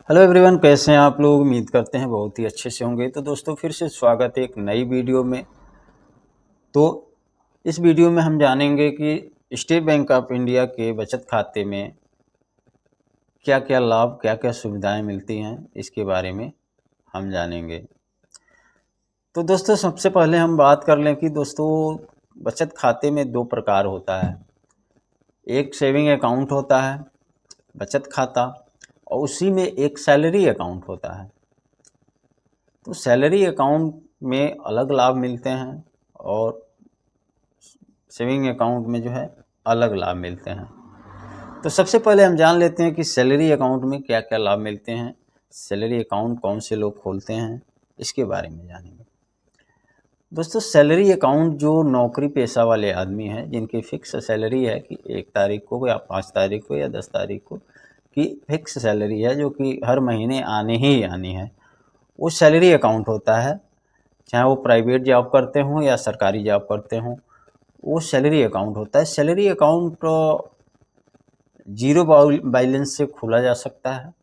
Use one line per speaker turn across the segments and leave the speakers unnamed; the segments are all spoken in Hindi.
हेलो एवरीवन, कैसे हैं आप लोग। उम्मीद करते हैं बहुत ही अच्छे से होंगे। तो दोस्तों, फिर से स्वागत है एक नई वीडियो में। तो इस वीडियो में हम जानेंगे कि स्टेट बैंक ऑफ इंडिया के बचत खाते में क्या क्या लाभ, क्या क्या सुविधाएं मिलती हैं, इसके बारे में हम जानेंगे। तो दोस्तों, सबसे पहले हम बात कर लें कि दोस्तों बचत खाते में दो प्रकार होता है। एक सेविंग अकाउंट होता है, बचत खाता, और उसी में एक सैलरी अकाउंट होता है। तो सैलरी अकाउंट में अलग लाभ मिलते हैं और सेविंग अकाउंट में जो है अलग लाभ मिलते हैं। तो सबसे पहले हम जान लेते हैं कि सैलरी अकाउंट में क्या क्या लाभ मिलते हैं, सैलरी अकाउंट कौन से लोग खोलते हैं, इसके बारे में जानेंगे। दोस्तों, सैलरी अकाउंट जो नौकरी पेशा वाले आदमी हैं, जिनकी फ़िक्स सैलरी है कि 1 तारीख को या 5 तारीख को या 10 तारीख को की फ़िक्स सैलरी है, जो कि हर महीने आने ही आनी है, वो सैलरी अकाउंट होता है। चाहे वो प्राइवेट जॉब करते हों या सरकारी जॉब करते हों, वो सैलरी अकाउंट होता है। सैलरी अकाउंट ज़ीरो बैलेंस से खोला जा सकता है।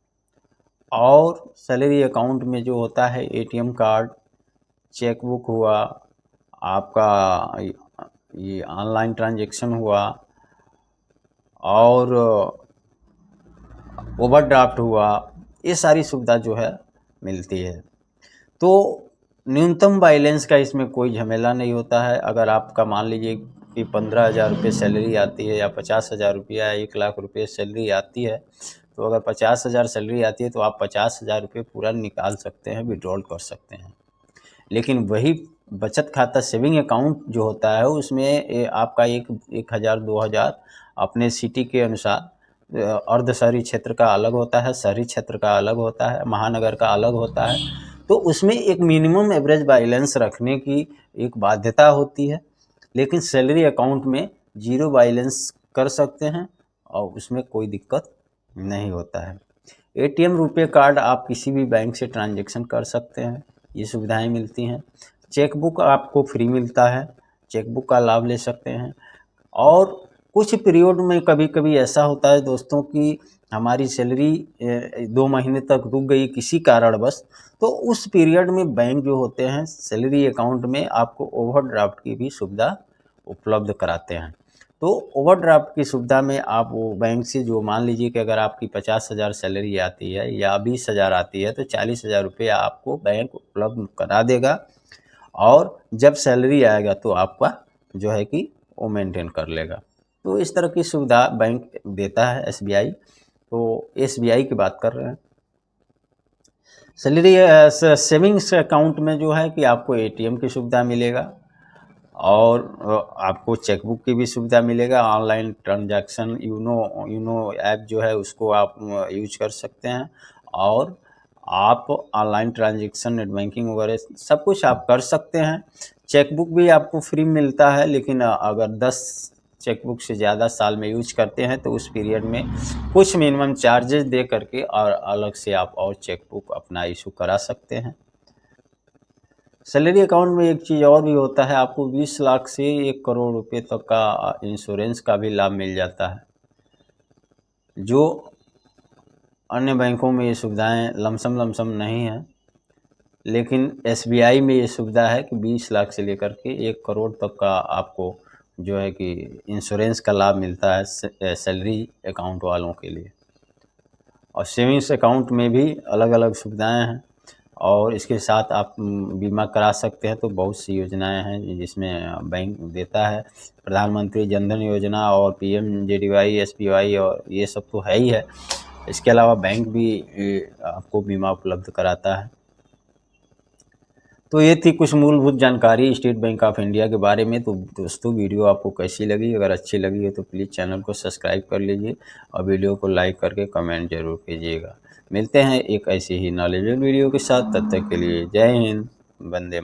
और सैलरी अकाउंट में जो होता है एटीएम कार्ड, चेकबुक हुआ, आपका ये ऑनलाइन ट्रांजैक्शन हुआ, और ओवरड्राफ्ट हुआ, ये सारी सुविधा जो है मिलती है। तो न्यूनतम बैलेंस का इसमें कोई झमेला नहीं होता है। अगर आपका मान लीजिए कि 15,000 रुपये सैलरी आती है या 50,000 रुपया, 1,00,000 रुपये सैलरी आती है, तो अगर 50,000 सैलरी आती है तो आप 50,000 रुपये पूरा निकाल सकते हैं, विड्रॉल कर सकते हैं। लेकिन वही बचत खाता सेविंग अकाउंट जो होता है, उसमें आपका 1,000 2,000 अपने सिटी के अनुसार अर्ध शहरी क्षेत्र का अलग होता है, शहरी क्षेत्र का अलग होता है, महानगर का अलग होता है। तो उसमें एक मिनिमम एवरेज बैलेंस रखने की एक बाध्यता होती है। लेकिन सैलरी अकाउंट में ज़ीरो बैलेंस कर सकते हैं और उसमें कोई दिक्कत नहीं होता है। एटीएम, रुपए कार्ड आप किसी भी बैंक से ट्रांजैक्शन कर सकते हैं, ये सुविधाएं मिलती हैं। चेकबुक आपको फ्री मिलता है, चेकबुक का लाभ ले सकते हैं। और कुछ पीरियड में कभी कभी ऐसा होता है दोस्तों कि हमारी सैलरी 2 महीने तक रुक गई किसी कारणवश, तो उस पीरियड में बैंक जो होते हैं सैलरी अकाउंट में आपको ओवरड्राफ्ट की भी सुविधा उपलब्ध कराते हैं। तो ओवरड्राफ्ट की सुविधा में आप वो बैंक से, जो मान लीजिए कि अगर आपकी 50,000 सैलरी आती है या 20,000 आती है, तो 40,000 रुपये आपको बैंक उपलब्ध करा देगा। और जब सैलरी आएगा तो आपका जो है कि वो मेंटेन कर लेगा। तो इस तरह की सुविधा बैंक देता है, एसबीआई। तो एसबीआई की बात कर रहे हैं। सैलरी सेविंग्स अकाउंट में जो है कि आपको एटीएम की सुविधा मिलेगा और आपको चेकबुक की भी सुविधा मिलेगा। ऑनलाइन ट्रांजैक्शन यूनो ऐप जो है उसको आप यूज कर सकते हैं, और आप ऑनलाइन ट्रांजैक्शन, नेट बैंकिंग वगैरह सब कुछ आप कर सकते हैं। चेकबुक भी आपको फ्री मिलता है, लेकिन अगर 10 चेकबुक से ज़्यादा साल में यूज करते हैं तो उस पीरियड में कुछ मिनिमम चार्जेस दे करके और अलग से आप और चेकबुक अपना इशू करा सकते हैं। सैलरी अकाउंट में एक चीज़ और भी होता है, आपको 20 लाख से 1 करोड़ रुपए तक का इंश्योरेंस का भी लाभ मिल जाता है। जो अन्य बैंकों में ये सुविधाएं लमसम नहीं है, लेकिन एसबीआई में ये सुविधा है कि 20 लाख से लेकर के 1 करोड़ तक का आपको जो है कि इंश्योरेंस का लाभ मिलता है सैलरी अकाउंट वालों के लिए। और सेविंग्स अकाउंट में भी अलग अलग सुविधाएं हैं, और इसके साथ आप बीमा करा सकते हैं। तो बहुत सी योजनाएं हैं जिसमें बैंक देता है, प्रधानमंत्री जन धन योजना और पीएमजेडीवाई, एसबीवाई, और ये सब तो है ही है। इसके अलावा बैंक भी आपको बीमा उपलब्ध कराता है। तो ये थी कुछ मूलभूत जानकारी स्टेट बैंक ऑफ इंडिया के बारे में। तो दोस्तों, वीडियो आपको कैसी लगी? अगर अच्छी लगी है तो प्लीज़ चैनल को सब्सक्राइब कर लीजिए और वीडियो को लाइक करके कमेंट जरूर कीजिएगा। मिलते हैं एक ऐसी ही नॉलेजेबल वीडियो के साथ। तब तक के लिए जय हिंद, वंदे